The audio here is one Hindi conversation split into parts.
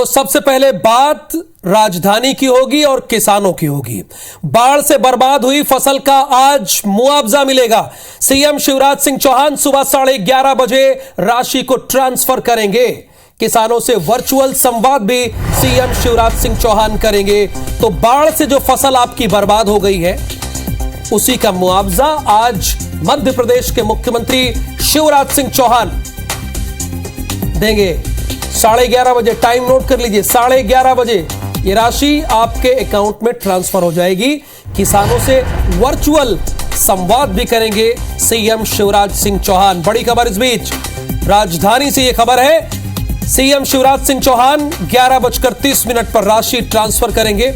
तो सबसे पहले बात राजधानी की होगी और किसानों की होगी। बाढ़ से बर्बाद हुई फसल का आज मुआवजा मिलेगा। सीएम शिवराज सिंह चौहान सुबह 11:30 बजे राशि को ट्रांसफर करेंगे। किसानों से वर्चुअल संवाद भी सीएम शिवराज सिंह चौहान करेंगे। तो बाढ़ से जो फसल आपकी बर्बाद हो गई है उसी का मुआवजा आज मध्य प्रदेश के मुख्यमंत्री शिवराज सिंह चौहान देंगे। 11:30 बजे, टाइम नोट कर लीजिए, 11:30 बजे ये राशि आपके अकाउंट में ट्रांसफर हो जाएगी। किसानों से वर्चुअल संवाद भी करेंगे सीएम शिवराज सिंह चौहान। बड़ी खबर इस बीच राजधानी से ये खबर है, सीएम शिवराज सिंह चौहान 11:30 पर राशि ट्रांसफर करेंगे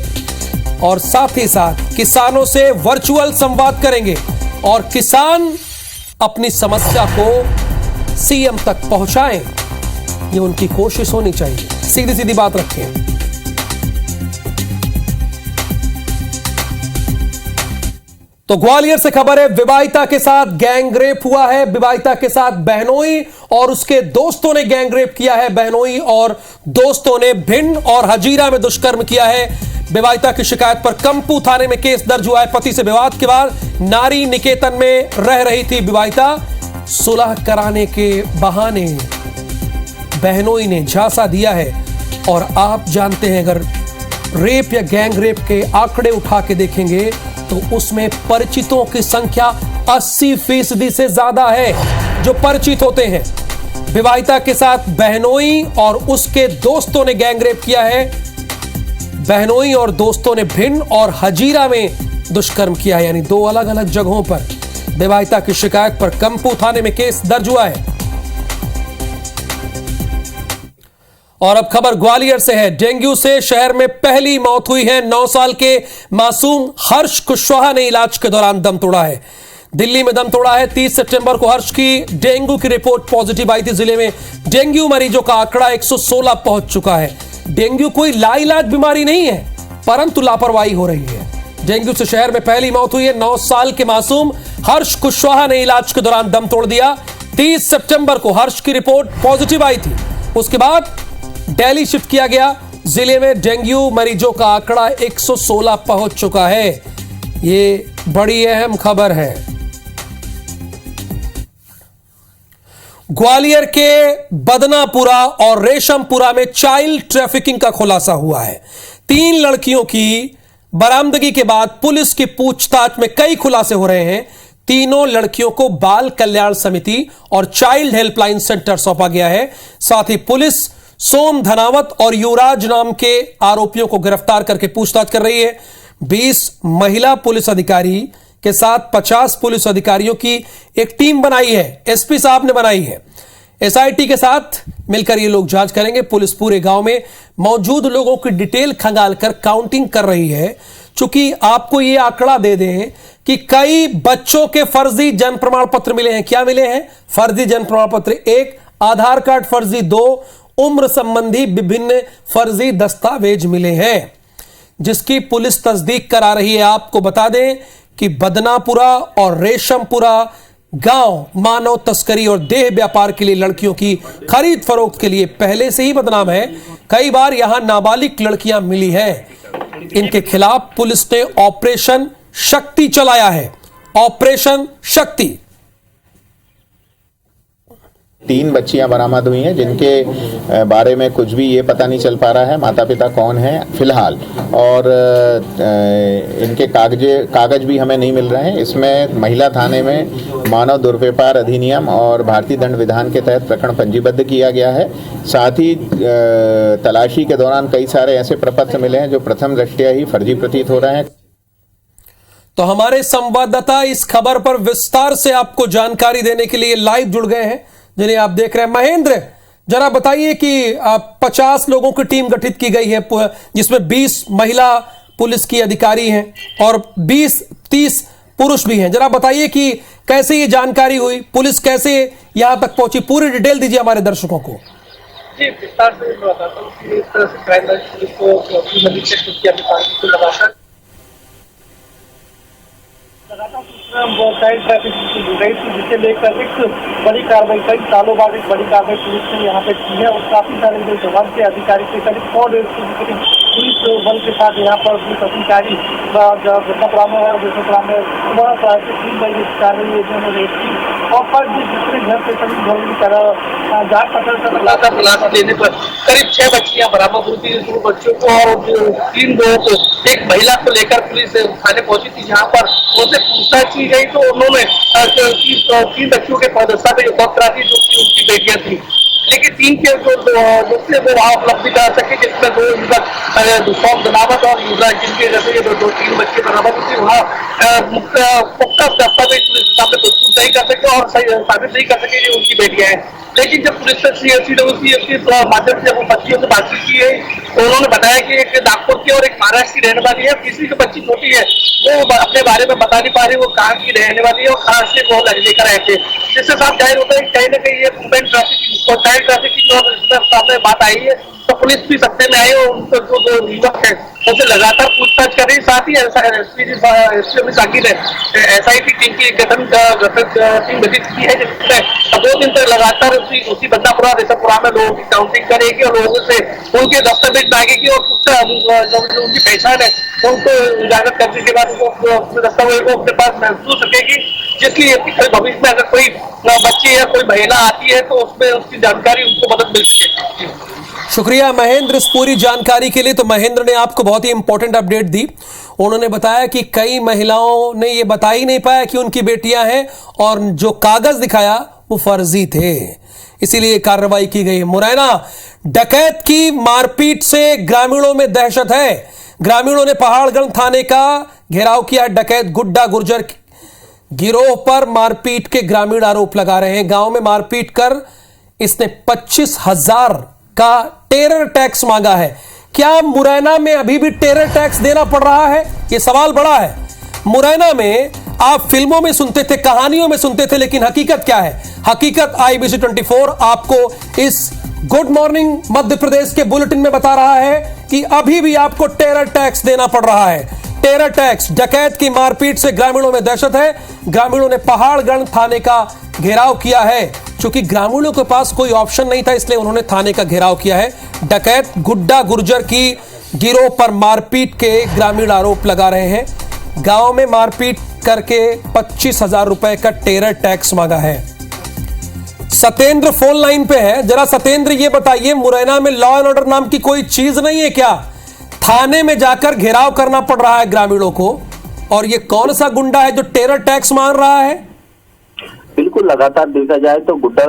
और साथ ही साथ किसानों से वर्चुअल संवाद करेंगे और किसान अपनी समस्या को सीएम तक पहुंचाएं, ये उनकी कोशिश होनी चाहिए। सीधी सीधी बात रखें। तो ग्वालियर से खबर है, विवाहिता के साथ गैंगरेप हुआ है। विवाहिता के साथ बहनोई और उसके दोस्तों ने गैंगरेप किया है। बहनोई और दोस्तों ने भिंड और हजीरा में दुष्कर्म किया है। विवाहिता की शिकायत पर कंपू थाने में केस दर्ज हुआ है। पति से विवाद के बाद नारी निकेतन में रह रही थी विवाहिता। सुलह कराने के बहाने बहनोई ने झांसा दिया है। और आप जानते हैं, अगर रेप या गैंग रेप के आंकड़े उठा के देखेंगे तो उसमें परिचितों की संख्या 80% से ज्यादा है जो परिचित होते हैं। विवाहिता के साथ बहनोई और उसके दोस्तों ने गैंग रेप किया है। बहनोई और दोस्तों ने भिंड और हजीरा में दुष्कर्म किया है, यानी 2 अलग अलग जगहों पर। विवाहिता की शिकायत पर कंपू थाने में केस दर्ज हुआ है। और अब खबर ग्वालियर से है, डेंगू से शहर में पहली मौत हुई है। 9 साल के मासूम हर्ष कुशवाहा ने इलाज के दौरान दम तोड़ा है। दिल्ली में दम तोड़ा है। 30 सितंबर को हर्ष की डेंगू की रिपोर्ट पॉजिटिव आई थी। जिले में डेंगू मरीजों का आंकड़ा 116 पहुंच चुका है। डेंगू कोई लाइलाज बीमारी नहीं है, परंतु लापरवाही हो रही है। डेंगू से शहर में पहली मौत हुई है। 9 साल के मासूम हर्ष कुशवाहा ने इलाज के दौरान दम तोड़ दिया। 30 सितंबर को हर्ष की रिपोर्ट पॉजिटिव आई थी। उसके बाद दिल्ली शिफ्ट किया गया। जिले में डेंगू मरीजों का आंकड़ा 116 पहुंच चुका है। ये बड़ी अहम खबर है। ग्वालियर के बदनापुरा और रेशमपुरा में चाइल्ड ट्रैफिकिंग का खुलासा हुआ है। 3 लड़कियों की बरामदगी के बाद पुलिस की पूछताछ में कई खुलासे हो रहे हैं। तीनों लड़कियों को बाल कल्याण समिति और चाइल्ड हेल्पलाइन सेंटर सौंपा गया है। साथ ही पुलिस सोम धनावत और युवराज नाम के आरोपियों को गिरफ्तार करके पूछताछ कर रही है। 20 महिला पुलिस अधिकारी के साथ 50 पुलिस अधिकारियों की एक टीम बनाई है, एसपी साहब ने बनाई है। एसआईटी के साथ मिलकर ये लोग जांच करेंगे। पुलिस पूरे गांव में मौजूद लोगों की डिटेल खंगालकर काउंटिंग कर रही है। चूंकि आपको ये आंकड़ा दे दें कि कई बच्चों के फर्जी जन्म प्रमाण पत्र मिले हैं। क्या मिले हैं? फर्जी जन्म प्रमाण पत्र 1, आधार कार्ड फर्जी 2, उम्र संबंधी विभिन्न फर्जी दस्तावेज मिले हैं, जिसकी पुलिस तस्दीक करा रही है। आपको बता दें कि बदनापुरा और रेशमपुरा गांव मानव तस्करी और देह व्यापार के लिए लड़कियों की खरीद फरोख्त के लिए पहले से ही बदनाम है। कई बार यहां नाबालिग लड़कियां मिली हैं। इनके खिलाफ पुलिस ने ऑपरेशन शक्ति चलाया है। ऑपरेशन शक्ति। 3 बच्चियां बरामद हुई हैं जिनके बारे में कुछ भी ये पता नहीं चल पा रहा है माता पिता कौन है फिलहाल, और इनके कागज भी हमें नहीं मिल रहे हैं। इसमें महिला थाने में मानव दुर्व्यवहार अधिनियम और भारतीय दंड विधान के तहत प्रकरण पंजीबद्ध किया गया है। साथ ही तलाशी के दौरान कई सारे ऐसे प्रपत्र मिले हैं जो प्रथम दृष्टया ही फर्जी प्रतीत हो रहे हैं। तो हमारे संवाददाता इस खबर पर विस्तार से आपको जानकारी देने के लिए लाइव जुड़ गए हैं, जिन्हें आप देख रहे हैं। महेंद्र, जरा बताइए कि 50 लोगों की टीम गठित की गई है, जिसमें 20 महिला पुलिस की अधिकारी हैं और 20-30 पुरुष भी हैं। जरा बताइए कि कैसे ये जानकारी हुई, पुलिस कैसे यहां तक पहुंची, पूरी डिटेल दीजिए हमारे दर्शकों को। जी, विस्तार से मैं बताता हूँ कि इस तरह से क्राइम ब्रांच पुलिस को लगातार सूचना चाइल्ड ट्रैफिकिंग की गई थी, जिसे लेकर एक बड़ी कार्रवाई, कई सालों बाद एक बड़ी कार्रवाई पुलिस ने यहाँ पे की है और काफी सारे जो जवान के अधिकारी के करीब 100-150 के करीब पुलिस बल के साथ यहाँ पर पुलिस अधिकारी घटनापुरा में है। घटनापुरा में सुबह 3 बजे कार्रवाई योजना में रेड की और पर दूसरे घर से सभी घरों की तरह जांच पड़ताल खुलासा देने पर करीब 6 बच्चियां बरामद हुई थी। 2 बच्चों को और 3 लोगों को, एक महिला को लेकर पुलिस थाने पहुंची थी, जहां पर उनसे पूछताछ की गई तो उन्होंने 3 बच्चों के दस्तावेज उपलब्ध करा दी जो कि उनकी बेटियां थी, लेकिन 3 के जो दूसरे वो वहाँ उपलब्ध करा सके, जिसमें 2 युवक दुष्कर्म बनावट और युवराज, जिनके जैसे ये 2-3 बच्चे बरामद हुए, वहाँ पुख्ता दस्तावेज पुलिस के सामने प्रस्तुत नहीं कर सके और साबित नहीं कर सके कि उनकी बेटियां हैं। लेकिन जब पुलिस ने CWC के माध्यम से जब बच्चियों से बातचीत की है तो उन्होंने बताया कि एक नागपुर की और एक महाराष्ट्र की रहने वाली है, तीसरी जो बच्ची छोटी है वो अपने बारे में बता नहीं पा रही, वो कहाँ की रहने वाली है और कहाँ से वो लेकर आए थे, जिससे साफ जाहिर होता है कि कहीं ना कहीं ये वुमेन ट्रैफिकिंग और चाइल्ड ट्रैफिकिंग और इसमें सामने बात आई है। तो पुलिस भी सत्ते में आई और उनको जो युवक है उनसे लगातार पूछताछ कर रही। साथ ही एसपी साकिब ने SIT टीम की टीम गठित की है, जिसमें 2 दिन तक लगातार उसी बदनापुरा रेशमपुरा में लोगों की काउंटिंग करेगी और लोगों से उनके दस्तावेज मांगेगी और जो उनकी पहचान है उनको उजागर करने के बाद उनको दस्तावेज को अपने पास महसूस रखेगी, जिसकी भविष्य में अगर कोई बच्ची या कोई महिला आती है तो उसमें उसकी जानकारी उनको मदद मिल सके। शुक्रिया महेंद्र इस पूरी जानकारी के लिए। तो महेंद्र ने आपको बहुत ही इंपॉर्टेंट अपडेट दी। उन्होंने बताया कि कई महिलाओं ने ये बता ही नहीं पाया कि उनकी बेटियां हैं और जो कागज दिखाया वो फर्जी थे, इसीलिए कार्रवाई की गई। मुरैना डकैत की मारपीट से ग्रामीणों में दहशत है। ग्रामीणों ने पहाड़गढ़ थाने का घेराव किया। डकैत गुड्डा गुर्जर गिरोह पर मारपीट के ग्रामीण आरोप लगा रहे हैं। गांव में मारपीट कर इसने 25,000 का टेरर टैक्स मांगा है। क्या मुरैना में अभी भी टेरर टैक्स देना पड़ रहा है? यह सवाल बड़ा है। मुरैना में आप फिल्मों में सुनते थे, कहानियों में सुनते थे, लेकिन हकीकत क्या है? हकीकत IBC 24 आपको इस गुड मॉर्निंग मध्य प्रदेश के बुलेटिन में बता रहा है कि अभी भी आपको टेरर टैक्स देना पड़ रहा है। Terror tax. डकैत की मारपीट से ग्रामीणों में दहशत है। ग्रामीणों ने पहाड़गढ़ थाने का घेराव किया है। चूंकि ग्रामीणों के पास कोई ऑप्शन नहीं था, इसलिए उन्होंने थाने का घेराव किया है। डकैत गुड्डा गुर्जर की गिरोह पर मारपीट के ग्रामीण आरोप लगा रहे हैं। गांव में मारपीट करके 25,000 रुपए का टेरर टैक्स मांगा है। सत्येंद्र फोन लाइन पे है। जरा सत्येंद्र ये बताइए, मुरैना में लॉ एंड ऑर्डर नाम की कोई चीज नहीं है क्या? थाने में जाकर घेराव करना पड़ रहा है ग्रामीणों को, और ये कौन सा गुंडा है जो टेरर टैक्स मांग रहा है? बिल्कुल, लगातार देखा जाए तो गुड्डा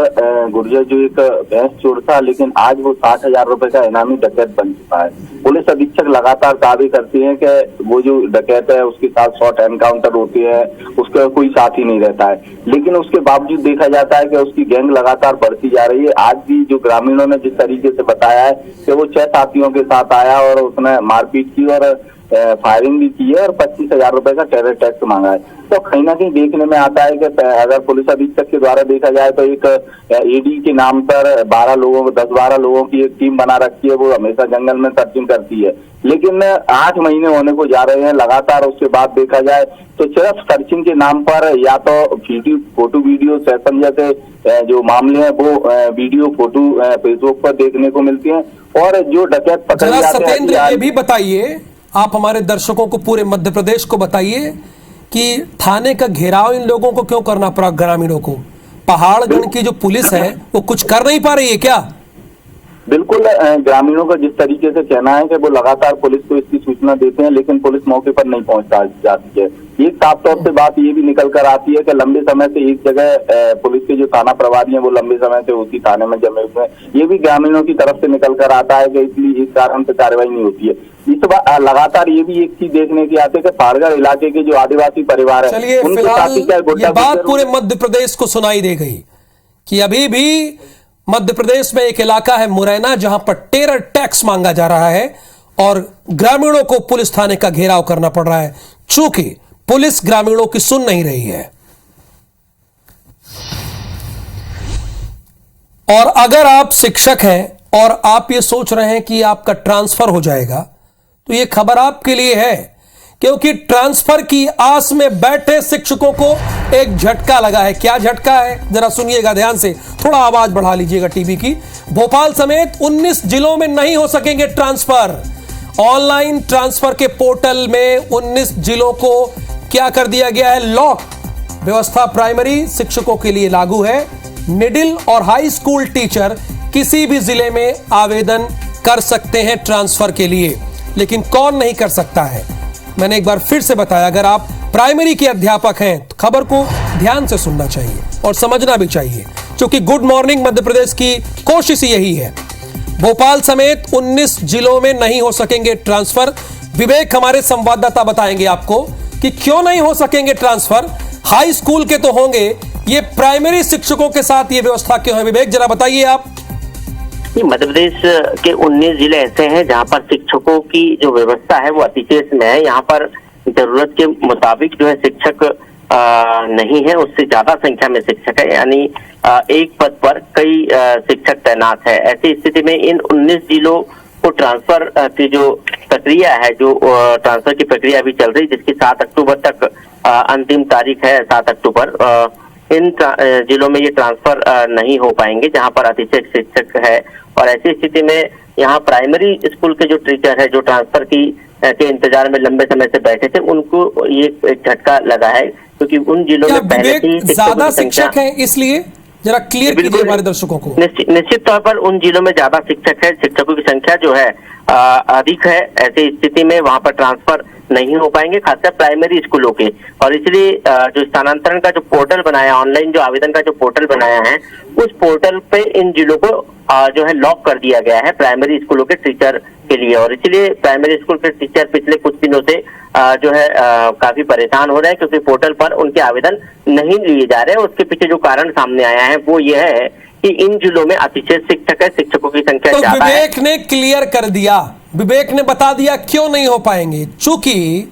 गुर्जर जो एक भैंस चोर था, लेकिन आज वो 60,000 रुपए का इनामी डकैत बन चुका है। पुलिस अधीक्षक लगातार दावे करती है कि वो जो डकैत है उसके साथ शॉर्ट एनकाउंटर होती है, उसका कोई साथी नहीं रहता है, लेकिन उसके बावजूद देखा जाता है कि उसकी गैंग लगातार बढ़ती जा रही है। आज भी जो ग्रामीणों ने जिस तरीके से बताया है कि वो 6 साथियों के साथ आया और उसने मारपीट की और फायरिंग भी की है और 25,000 रुपए का टेरर टैक्स मांगा है। तो कहीं ना कहीं देखने में आता है कि अगर पुलिस अधीक्षक के द्वारा देखा जाए तो एक AD के नाम पर 10-12 लोगों की एक टीम बना रखी है। वो हमेशा जंगल में सर्चिंग करती है, लेकिन 8 महीने होने को जा रहे हैं लगातार। उसके बाद देखा जाए तो सिर्फ सर्चिंग के नाम पर या तो फोटो वीडियो सेशन जैसे जो मामले हैं वो वीडियो फोटो फेसबुक पर देखने को मिलती है, और जो डकैत पकड़े जाते हैं। सत्येंद्र ये भी बताइए, आप हमारे दर्शकों को, पूरे मध्य प्रदेश को बताइए कि थाने का घेराव इन लोगों को क्यों करना पड़ा? ग्रामीणों को पहाड़गढ़ की जो पुलिस है वो कुछ कर नहीं पा रही है क्या? बिल्कुल, ग्रामीणों का जिस तरीके से कहना है कि वो लगातार पुलिस को इसकी सूचना देते हैं, लेकिन पुलिस मौके पर नहीं पहुंच जाती है। एक साफ तौर से बात ये भी निकल कर आती है कि लंबे समय से एक जगह पुलिस के जो थाना प्रभारी हैं वो लंबे समय से उसी थाने में जमे हुए हैं। ये भी ग्रामीणों की तरफ से निकल कर आता है कि इसलिए इस कारण से कार्रवाई नहीं होती है। इस बार लगातार ये भी एक चीज देखने की आती है कि पहाड़गढ़ इलाके के जो आदिवासी परिवार है, चलिए फिलहाल ये बात पूरे मध्य प्रदेश को सुनाई दे गई कि अभी भी मध्य प्रदेश में एक इलाका है मुरैना, जहां पर टेरर टैक्स मांगा जा रहा है और ग्रामीणों को पुलिस थाने का घेराव करना पड़ रहा है, चूंकि पुलिस ग्रामीणों की सुन नहीं रही है। और अगर आप शिक्षक हैं और आप ये सोच रहे हैं कि आपका ट्रांसफर हो जाएगा, तो ये खबर आपके लिए है क्योंकि ट्रांसफर की आस में बैठे शिक्षकों को एक झटका लगा है। क्या झटका है, जरा सुनिएगा ध्यान से, थोड़ा आवाज बढ़ा लीजिएगा टीवी की। भोपाल समेत 19 जिलों में नहीं हो सकेंगे ट्रांसफर। ऑनलाइन ट्रांसफर के पोर्टल में 19 जिलों को क्या कर दिया गया है, लॉक। व्यवस्था प्राइमरी शिक्षकों के लिए लागू है। मिडिल और हाई स्कूल टीचर किसी भी जिले में आवेदन कर सकते हैं ट्रांसफर के लिए, लेकिन कौन नहीं कर सकता है। मैंने एक बार फिर से बताया, अगर आप प्राइमरी के अध्यापक हैं तो खबर को ध्यान से सुनना चाहिए और समझना भी चाहिए, क्योंकि गुड मॉर्निंग मध्य प्रदेश की कोशिश यही है। भोपाल समेत 19 जिलों में नहीं हो सकेंगे ट्रांसफर। विवेक हमारे संवाददाता बताएंगे आपको कि क्यों नहीं हो सकेंगे ट्रांसफर। हाई स्कूल के तो होंगे, ये प्राइमरी शिक्षकों के साथ ये व्यवस्था क्यों है, विवेक जरा बताइए आप। मध्य प्रदेश के 19 जिले ऐसे हैं जहां पर शिक्षकों की जो व्यवस्था है वो अतिशेष में है। यहाँ पर जरूरत के मुताबिक जो है शिक्षक नहीं है, उससे ज्यादा संख्या में शिक्षक है, यानी एक पद पर कई शिक्षक तैनात है। ऐसी स्थिति में इन 19 जिलों को ट्रांसफर की जो प्रक्रिया है, जो ट्रांसफर की प्रक्रिया अभी चल रही, जिसकी 7 अक्टूबर तक अंतिम तारीख है, 7 अक्टूबर। इन जिलों में ये ट्रांसफर नहीं हो पाएंगे जहां पर अतिशय शिक्षक है। और ऐसी स्थिति में यहाँ प्राइमरी स्कूल के जो टीचर है, जो ट्रांसफर के इंतजार में लंबे समय से बैठे थे, उनको ये एक झटका लगा है, क्योंकि उन जिलों में पहले से ज्यादा शिक्षक हैं, इसलिए जरा क्लियर कीजिए हमारे दर्शकों को। निश्चित तौर पर उन जिलों में ज्यादा शिक्षक है, शिक्षकों की संख्या जो है अधिक है। ऐसी स्थिति में वहां पर ट्रांसफर नहीं हो पाएंगे, खासकर प्राइमरी स्कूलों के। और इसलिए जो स्थानांतरण का जो पोर्टल बनाया, ऑनलाइन जो आवेदन का जो पोर्टल बनाया है, उस पोर्टल पे इन जिलों को जो है लॉक कर दिया गया है प्राइमरी स्कूलों के टीचर के लिए। और इसलिए प्राइमरी स्कूल के टीचर पिछले कुछ दिनों से जो है काफी परेशान हो रहे हैं, क्योंकि पोर्टल पर उनके आवेदन नहीं लिए जा रहे हैं। उसके पीछे जो कारण सामने आया है वो यह है कि इन जिलों में अतिशय शिक्षक है, शिक्षकों की संख्या ज्यादा है। विवेक ने क्लियर कर दिया, विवेक ने बता दिया क्यों नहीं हो पाएंगे। चूंकि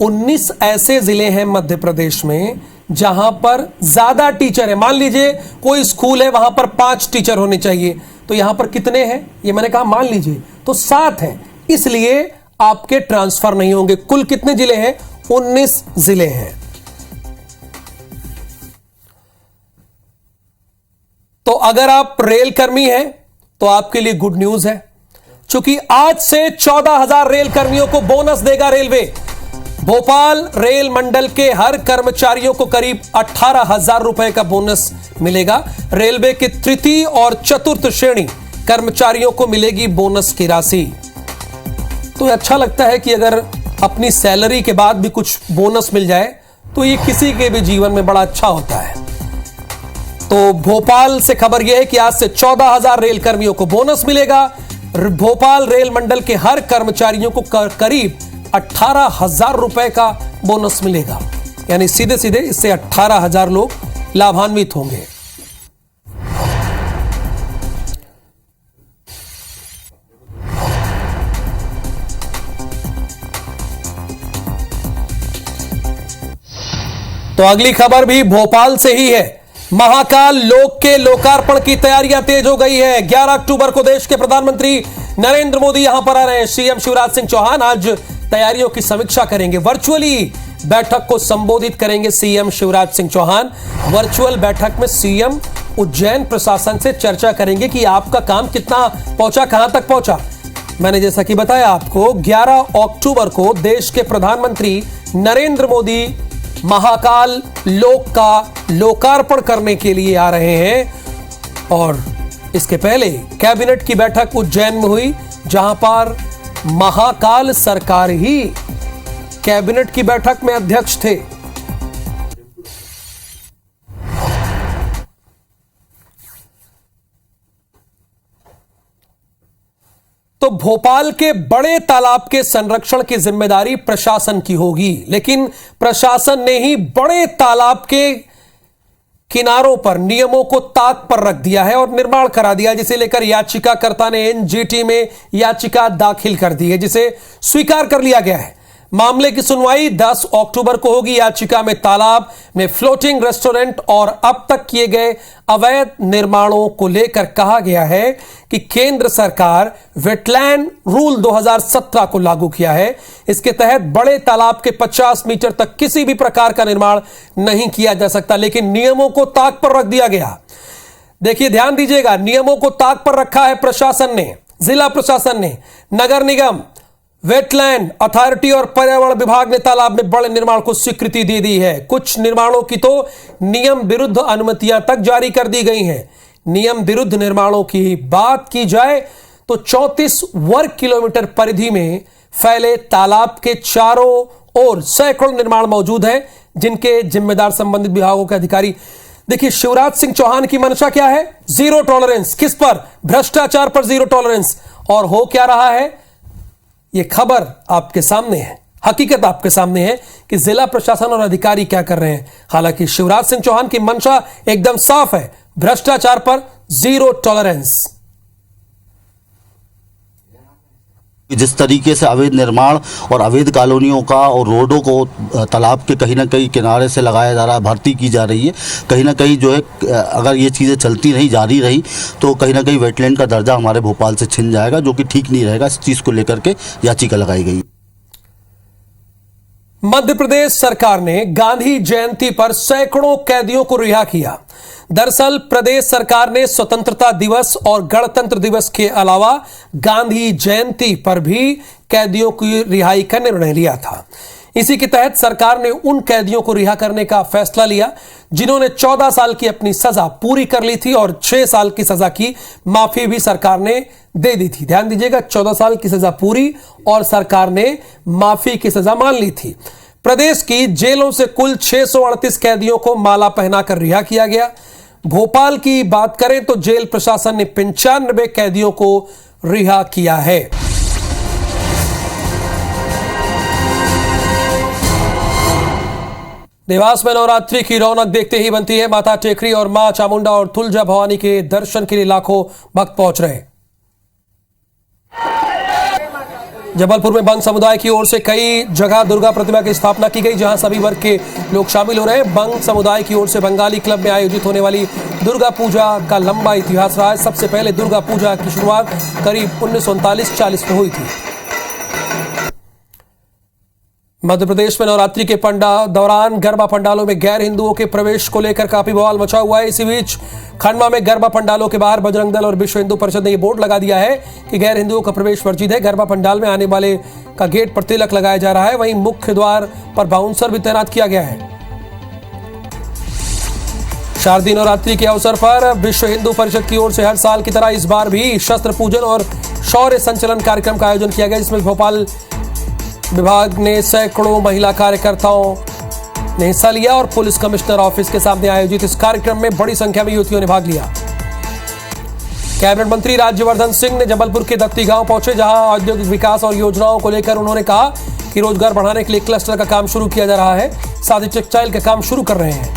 19 ऐसे जिले हैं मध्य प्रदेश में जहां पर ज्यादा टीचर है। मान लीजिए कोई स्कूल है, वहां पर 5 टीचर होने चाहिए, तो यहां पर कितने हैं, ये मैंने कहा मान लीजिए तो 7 हैं, इसलिए आपके ट्रांसफर नहीं होंगे। कुल कितने जिले हैं, 19 जिले हैं। तो अगर आप रेल कर्मी हैं तो आपके लिए गुड न्यूज है, क्योंकि आज से 14,000 रेल कर्मियों को बोनस देगा रेलवे। भोपाल रेल मंडल के हर कर्मचारियों को करीब 18,000 रुपए का बोनस मिलेगा। रेलवे के तृतीय और चतुर्थ श्रेणी कर्मचारियों को मिलेगी बोनस की राशि। तो अच्छा लगता है कि अगर अपनी सैलरी के बाद भी कुछ बोनस मिल जाए तो ये किसी के भी जीवन में बड़ा अच्छा होता है। तो भोपाल से खबर यह है कि आज से 14,000 रेल कर्मियों को बोनस मिलेगा। भोपाल रेल मंडल के हर कर्मचारियों को करीब 18,000 रुपए का बोनस मिलेगा, यानी सीधे सीधे इससे 18,000 लोग लाभान्वित होंगे। तो अगली खबर भी भोपाल से ही है। महाकाल लोक के लोकार्पण की तैयारियां तेज हो गई है। 11 अक्टूबर को देश के प्रधानमंत्री नरेंद्र मोदी यहां पर आ रहे हैं। सीएम शिवराज सिंह चौहान आज तैयारियों की समीक्षा करेंगे। वर्चुअली बैठक को संबोधित करेंगे सीएम शिवराज सिंह चौहान। वर्चुअल बैठक में सीएम उज्जैन प्रशासन से चर्चा करेंगे कि आपका काम कितना पहुंचा, कहां तक पहुंचा। मैंने जैसा कि बताया आपको, 11 अक्टूबर को देश के प्रधानमंत्री नरेंद्र मोदी महाकाल लोक का लोकार्पण करने के लिए आ रहे हैं। और इसके पहले कैबिनेट की बैठक उज्जैन में हुई, जहां पर महाकाल सरकार ही कैबिनेट की बैठक में अध्यक्ष थे। तो भोपाल के बड़े तालाब के संरक्षण की जिम्मेदारी प्रशासन की होगी, लेकिन प्रशासन ने ही बड़े तालाब के किनारों पर नियमों को ताक पर रख दिया है और निर्माण करा दिया, जिसे लेकर याचिकाकर्ता ने एनजीटी में याचिका दाखिल कर दी है, जिसे स्वीकार कर लिया गया है। मामले की सुनवाई 10 अक्टूबर को होगी। याचिका में तालाब में फ्लोटिंग रेस्टोरेंट और अब तक किए गए अवैध निर्माणों को लेकर कहा गया है कि केंद्र सरकार वेटलैंड रूल 2017 को लागू किया है। इसके तहत बड़े तालाब के 50 मीटर तक किसी भी प्रकार का निर्माण नहीं किया जा सकता, लेकिन नियमों को ताक पर रख दिया गया। देखिए, ध्यान दीजिएगा, नियमों को ताक पर रखा है प्रशासन ने, जिला प्रशासन ने, नगर निगम, वेटलैंड अथॉरिटी और पर्यावरण विभाग ने तालाब में बड़े निर्माण को स्वीकृति दे दी है। कुछ निर्माणों की तो नियम विरुद्ध अनुमतियां तक जारी कर दी गई हैं। नियम विरुद्ध निर्माणों की बात की जाए तो 34 वर्ग किलोमीटर परिधि में फैले तालाब के चारों ओर सैकड़ों निर्माण मौजूद हैं, जिनके जिम्मेदार संबंधित विभागों के अधिकारी। देखिए, शिवराज सिंह चौहान की मंशा क्या है? Zero tolerance. किस पर? भ्रष्टाचार पर जीरो टॉलरेंस। और हो क्या रहा है? यह खबर आपके सामने है, हकीकत आपके सामने है कि जिला प्रशासन और अधिकारी क्या कर रहे हैं। हालांकि शिवराज सिंह चौहान की मंशा एकदम साफ है, भ्रष्टाचार पर जीरो टॉलरेंस। जिस तरीके से अवैध निर्माण और अवैध कॉलोनियों का और रोडों को तालाब के कहीं ना कहीं किनारे से लगाया जा रहा है, भर्ती की जा रही है, कहीं ना कहीं जो है अगर ये चीज़ें चलती रही, जारी रही, तो कहीं ना कहीं वेटलैंड का दर्जा हमारे भोपाल से छिन जाएगा, जो कि ठीक नहीं रहेगा। इस चीज़ को लेकर के याचिका लगाई गई। मध्य प्रदेश सरकार ने गांधी जयंती पर सैकड़ों कैदियों को रिहा किया। दरअसल प्रदेश सरकार ने स्वतंत्रता दिवस और गणतंत्र दिवस के अलावा गांधी जयंती पर भी कैदियों की रिहाई का निर्णय लिया था। इसी के तहत सरकार ने उन कैदियों को रिहा करने का फैसला लिया जिन्होंने 14 साल की अपनी सजा पूरी कर ली थी और 6 साल की सजा की माफी भी सरकार ने दे दी थी। ध्यान दीजिएगा, 14 साल की सजा पूरी और सरकार ने माफी की सजा मान ली थी। प्रदेश की जेलों से कुल 638 कैदियों को माला पहनाकर रिहा किया गया। भोपाल की बात करें तो जेल प्रशासन ने 95 कैदियों को रिहा किया है। देवास में नवरात्रि की रौनक देखते ही बनती है। माता टेकरी और मां चामुंडा और तुलजा भवानी के दर्शन के लिए लाखों भक्त पहुंच रहे हैं। जबलपुर में बंग समुदाय की ओर से कई जगह दुर्गा प्रतिमा की स्थापना की गई, जहां सभी वर्ग के लोग शामिल हो रहे हैं। बंग समुदाय की ओर से बंगाली क्लब में आयोजित होने वाली दुर्गा पूजा का लंबा इतिहास रहा है। सबसे पहले दुर्गा पूजा की शुरुआत करीब 1939-40 में हुई थी। मध्य प्रदेश में नवरात्रि के दौरान गरबा पंडालों में गैर हिंदुओं के प्रवेश को लेकर काफी बवाल मचा हुआ है। इसी बीच खंडवा में गरबा पंडालों के बाहर बजरंग दल और विश्व हिंदू परिषद ने यह बोर्ड लगा दिया है कि गैर हिंदुओं का प्रवेश वर्जित है। गरबा पंडाल में आने वाले का गेट पर तिलक लगाया जा रहा है। वहीं मुख्य द्वार पर बाउंसर भी तैनात किया गया है। शारदीय नवरात्रि के अवसर पर विश्व हिंदू परिषद की ओर से हर साल की तरह इस बार भी शस्त्र पूजन और शौर्य संचलन कार्यक्रम का आयोजन किया गया, जिसमें भोपाल विभाग ने सैकड़ों महिला कार्यकर्ताओं ने हिस्सा लिया और पुलिस कमिश्नर ऑफिस के सामने आयोजित इस कार्यक्रम में बड़ी संख्या में युवतियों ने भाग लिया। कैबिनेट मंत्री राज्यवर्धन सिंह ने जबलपुर के दत्ती गांव पहुंचे, जहां औद्योगिक विकास और योजनाओं को लेकर उन्होंने कहा कि रोजगार बढ़ाने के लिए क्लस्टर का काम शुरू किया जा रहा है, साथ ही टेक्सटाइल का काम शुरू कर रहे हैं।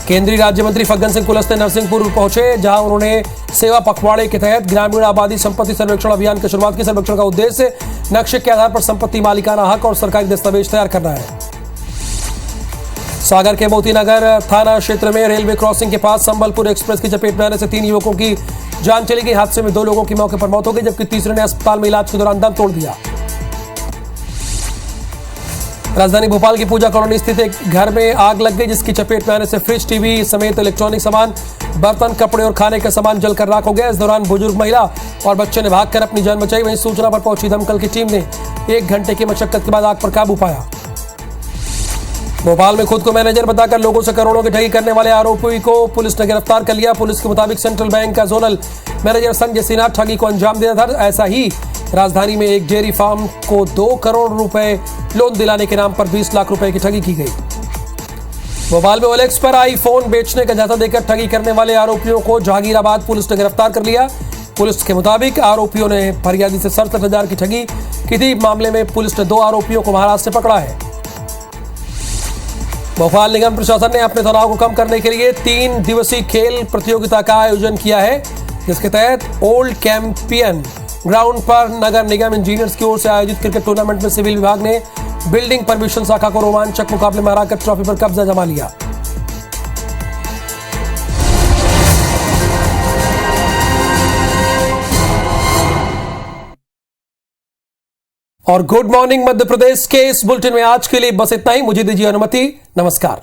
केंद्रीय राज्य मंत्री फग्गन सिंह कुलस्ते नरसिंहपुर पहुंचे, जहां उन्होंने सेवा पखवाड़े के तहत ग्रामीण आबादी संपत्ति सर्वेक्षण अभियान की शुरुआत की। सर्वेक्षण का उद्देश्य नक्शे के आधार पर संपत्ति मालिकाना हक और सरकारी दस्तावेज तैयार करना है। सागर के मोतीनगर थाना क्षेत्र में रेलवे क्रॉसिंग के पास संबलपुर एक्सप्रेस की चपेट में आने से 3 युवकों की जान चली गई। हादसे में 2 लोगों की मौके पर मौत हो गई, जबकि तीसरे ने अस्पताल में इलाज के दौरान दम तोड़ दिया। राजधानी भोपाल की पूजा कॉलोनी स्थित एक घर में आग लग गई, जिसकी चपेट में आने से फ्रिज, टीवी समेत इलेक्ट्रॉनिक सामान, बर्तन, कपड़े और खाने का सामान जलकर राख हो गया। इस दौरान बुजुर्ग महिला और बच्चे ने भागकर अपनी जान बचाई। वहीं सूचना पर पहुंची दमकल की टीम ने 1 घंटे की मशक्कत के बाद आग पर काबू पाया। भोपाल में खुद को मैनेजर बताकर लोगों से करोड़ों की ठगी करने वाले आरोपी को पुलिस ने गिरफ्तार कर लिया। पुलिस के मुताबिक सेंट्रल बैंक का जोनल मैनेजर संजय सिन्हा ठगी को अंजाम देता था। ऐसा ही राजधानी में एक डेयरी फार्म को 2 करोड़ रुपए लोन दिलाने के नाम पर 20 लाख रुपए की ठगी की गई। भोपाल में ओलेक्स पर आईफोन बेचने का झांसा देकर ठगी करने वाले आरोपियों को जहांगीराबाद पुलिस ने गिरफ्तार कर लिया। पुलिस के मुताबिक आरोपियों ने फरियादी से 67,000 की ठगी की थी। मामले में पुलिस ने 2 आरोपियों को महाराष्ट्र से पकड़ा है। भोपाल निगम प्रशासन ने अपने तनाव को कम करने के लिए 3 दिवसीय खेल प्रतियोगिता का आयोजन किया है, जिसके तहत ओल्ड कैंपियन ग्राउंड पर नगर निगम इंजीनियर्स की ओर से आयोजित क्रिकेट टूर्नामेंट में सिविल विभाग ने बिल्डिंग परमिशन शाखा को रोमांचक मुकाबले में हराकर ट्रॉफी पर कब्जा जमा लिया। और गुड मॉर्निंग मध्य प्रदेश के इस बुलेटिन में आज के लिए बस इतना ही। मुझे दीजिए अनुमति। नमस्कार।